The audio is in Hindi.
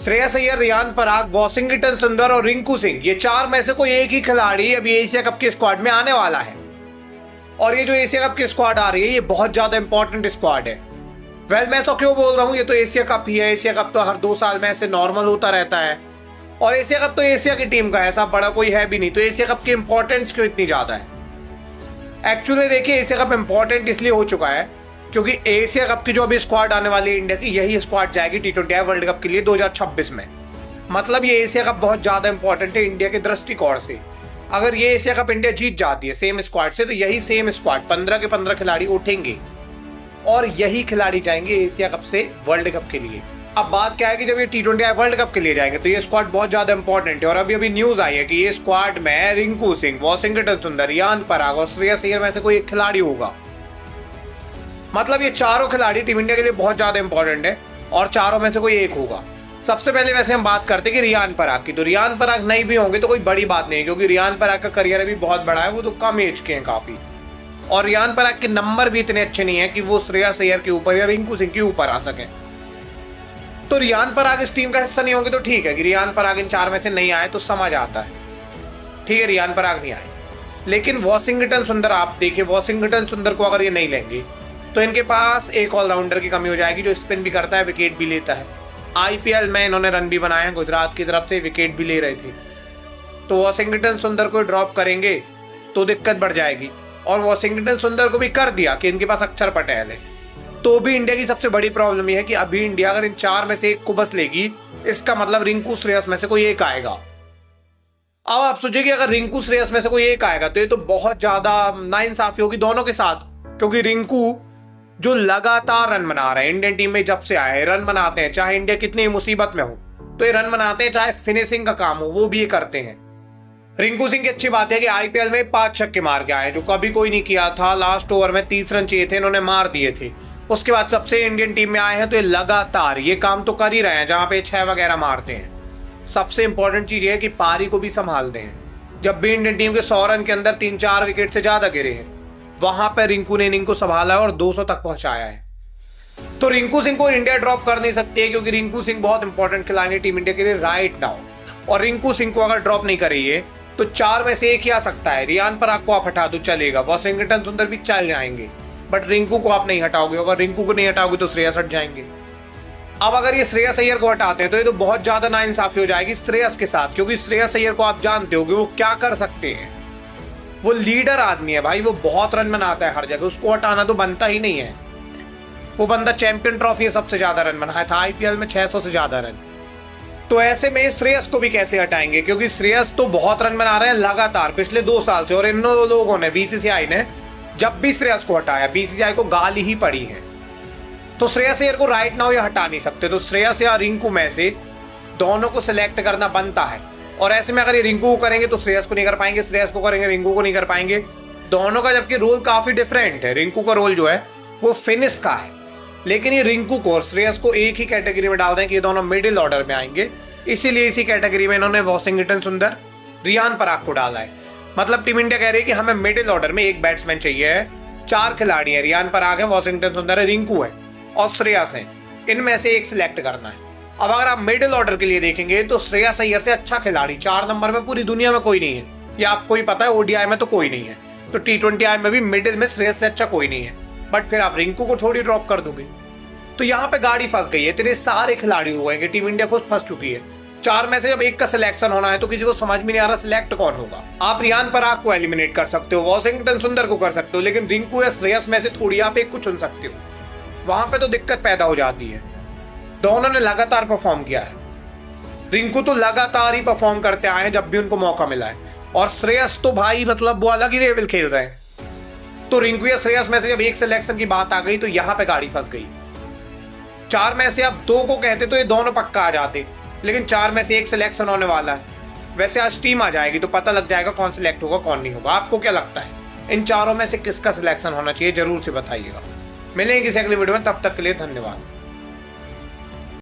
श्रेयस अय्यर, रियान पराग, वॉशिंगटन सुंदर और रिंकू सिंह, ये चार में से कोई एक ही खिलाड़ी अभी एशिया कप के स्क्वाड में आने वाला है। और ये जो एशिया कप की स्क्वाड आ रही है ये बहुत ज्यादा इंपॉर्टेंट स्क्वाड है। मैं ऐसा क्यों बोल रहा हूँ, ये तो एशिया कप ही है। एशिया कप तो हर 2 साल में ऐसे नॉर्मल होता रहता है और एशिया कप तो एशिया की टीम का है, ऐसा बड़ा कोई है भी नहीं। तो एशिया कप की इंपॉर्टेंस क्यों इतनी ज्यादा है? एक्चुअली देखिए, एशिया कप इंपॉर्टेंट इसलिए हो चुका है क्योंकि एशिया कप की जो अभी स्क्वाड आने वाली है इंडिया की, यही स्क्वाड जाएगी T20I वर्ल्ड कप के लिए 2026 में। मतलब ये एशिया कप बहुत ज्यादा इंपॉर्टेंट है इंडिया के दृष्टिकोण से। अगर ये एशिया कप इंडिया जीत जाती है सेम स्क्वाड से, तो यही सेम स्क्वाड 15 के 15 खिलाड़ी उठेंगे और यही खिलाड़ी जाएंगे एशिया कप से वर्ल्ड कप के लिए। अब बात क्या है कि जब ये T20I वर्ल्ड कप के लिए जाएंगे तो ये स्क्वाड बहुत ज्यादा इंपॉर्टेंट है। और अभी न्यूज आई है कि ये स्क्वाड में रिंकू सिंह, वॉशिंगटन सुंदर, रियान पराग और श्रेयस अय्यर में से कोई एक खिलाड़ी होगा। मतलब ये चारों खिलाड़ी टीम इंडिया के लिए बहुत ज्यादा इंपॉर्टेंट है और चारों में से कोई एक होगा। सबसे पहले वैसे हम बात करते हैं कि रियान पराग की, तो रियान पराग नहीं भी होंगे तो कोई बड़ी बात नहीं है क्योंकि रियान पराग का करियर अभी बहुत बड़ा है, वो तो कम एज के हैं काफी। और रियान पराग के नंबर भी इतने अच्छे नहीं है कि वो श्रेयस अय्यर के ऊपर या रिंकू सिंह के ऊपर आ सके। तो रियान पराग इस टीम का हिस्सा नहीं होंगे तो ठीक है कि रियान पराग इन 4 में से नहीं आए तो समझ आता है, ठीक है, रियान पराग नहीं आए। लेकिन वॉशिंगटन सुंदर, आप देखिए वॉशिंगटन सुंदर को अगर ये नहीं लेंगे तो इनके पास एक ऑलराउंडर की कमी हो जाएगी जो स्पिन भी करता है, विकेट भी लेता है। IPL में इन्होंने रन भी बनाए हैं, गुजरात की तरफ से विकेट भी ले रहे थे। तो वॉशिंगटन सुंदर को ड्रॉप करेंगे तो दिक्कत बढ़ जाएगी। और वॉशिंगटन सुंदर को भी कर दिया कि इनके पास अक्षर पटेल है। तो भी इंडिया की सबसे बड़ी प्रॉब्लम यह है कि अभी इंडिया अगर इन 4 में से एक को बस लेगी, इसका मतलब रिंकू श्रेयस में से कोई एक आएगा। अब आप सोचिए कि अगर रिंकू श्रेयस में से कोई एक आएगा तो ये तो बहुत ज्यादा नाइंसाफी होगी दोनों के साथ, क्योंकि रिंकू जो लगातार रन बना रहे हैं इंडियन टीम में, जब से आए रन बनाते हैं, चाहे इंडिया कितनी मुसीबत में हो तो ये रन बनाते हैं, चाहे फिनिशिंग का काम हो वो भी ये करते हैं। रिंकू सिंह की अच्छी बात है कि IPL में 5 छक्के मार के आए जो कभी कोई नहीं किया था। लास्ट ओवर में 30 रन चाहिए थे, इन्होंने मार दिए थे। उसके बाद सबसे इंडियन टीम में आए हैं तो ये लगातार ये काम तो कर ही रहे हैं, जहां पे 6 वगैरह मारते हैं। सबसे इंपॉर्टेंट चीज ये है कि पारी को भी संभालते हैं। जब भी इंडियन टीम के 100 रन के अंदर 3-4 विकेट से ज्यादा गिरे हैं, वहां पर रिंकू ने इनिंग को संभाला है और 200 तक पहुंचाया है। तो रिंकू सिंह को इंडिया ड्रॉप कर नहीं सकती है क्योंकि रिंकू सिंह बहुत इंपॉर्टेंट खिलाड़ी है टीम इंडिया के लिए राइट नाउ। और रिंकू सिंह को अगर ड्रॉप नहीं करेंगे तो 4 में से एक ही आ सकता है। रियान पराग को आप हटा दो चलेगा, वॉशिंगटन सुंदर भी चल जाएंगे, बट रिंकू को आप नहीं हटाओगे। अगर रिंकू को नहीं हटाओगे तो श्रेयस हट जाएंगे। अब अगर ये श्रेयस अय्यर को हटाते हैं तो ये तो बहुत ज्यादा नाइंसाफी हो जाएगी श्रेयस के साथ, क्योंकि श्रेयस अय्यर को आप जानते हो कि वो क्या कर सकते हैं। वो लीडर आदमी है भाई, वो बहुत रन बनाता है हर जगह, उसको हटाना तो बनता ही नहीं है। वो बंदा चैंपियन ट्रॉफी सबसे ज्यादा रन बनाया था, IPL में 600 से ज्यादा रन। तो ऐसे में श्रेयस को भी कैसे हटाएंगे, क्योंकि श्रेयस तो बहुत रन बना रहे हैं लगातार पिछले 2 साल से। और इन लोगों ने, BCCI ने जब भी श्रेयस को हटाया BCCI को गाली ही पड़ी है। तो श्रेयस अय्यर को राइट नाउ ये हटा नहीं सकते। तो श्रेयस या रिंकू में से दोनों को सिलेक्ट करना बनता है। और ऐसे में अगर ये रिंकू को करेंगे तो श्रेयस को नहीं कर पाएंगे, श्रेयस को करेंगे रिंकू को नहीं कर पाएंगे। दोनों का जबकि रोल काफी डिफरेंट है। रिंकू का रोल जो है वो फिनिश का है, लेकिन ये रिंकू को और श्रेयस को एक ही कैटेगरी में डाल रहे हैं कि ये दोनों मिडिल ऑर्डर में आएंगे। इसीलिए इसी कैटेगरी में इन्होंने वॉशिंगटन सुंदर, रियान पराग को डाला है। मतलब टीम इंडिया कह रही है कि हमें मिडिल ऑर्डर में एक बैट्समैन चाहिए है। 4 खिलाड़ी है, रियान पराग है, वॉशिंगटन सुंदर है, रिंकू है और श्रेयस है। इनमें से एक सिलेक्ट करना है। अब अगर आप मिडिल ऑर्डर के लिए देखेंगे तो श्रेयस अय्यर से अच्छा खिलाड़ी 4 नंबर में पूरी दुनिया में कोई नहीं है। ये आपको ही पता है, ODI में तो कोई नहीं है, तो T20I में भी मिडिल में श्रेयस से अच्छा कोई नहीं है। बट फिर आप रिंकू को थोड़ी ड्रॉप कर दोगे, तो यहाँ पे गाड़ी फंस गई है। इतने सारे खिलाड़ी हो गए कि टीम इंडिया खुद फंस चुकी है। 4 में से जब एक का सिलेक्शन होना है तो किसी को समझ में नहीं आ रहा सिलेक्ट कौन होगा। आप रियान पराग को एलिमिनेट कर सकते हो, वॉशिंगटन सुंदर को कर सकते हो, लेकिन रिंकू या श्रेयस में से थोड़ी आप एक को चुन सकते हो। वहां पे तो दिक्कत पैदा हो जाती है। दोनों ने लगातार परफॉर्म किया है। रिंकू तो लगातार ही परफॉर्म करते आए हैं जब भी उनको मौका मिला है, और श्रेयस तो भाई मतलब वो अलग ही लेवल खेल रहे हैं। तो रिंकू या श्रेयस में से जब एक सिलेक्शन की बात आ गई तो यहां पे गाड़ी फंस गई। 4 में से आप 2 को कहते तो ये दोनों पक्का आ जाते, लेकिन 4 में से एक सिलेक्शन होने वाला है। वैसे आज टीम आ जाएगी तो पता लग जाएगा कौन सिलेक्ट होगा कौन नहीं होगा। आपको क्या लगता है इन 4 में से किसका सिलेक्शन होना चाहिए, जरूर से बताइएगा। मिलेंगे किसी अगले वीडियो में, तब तक के लिए धन्यवाद।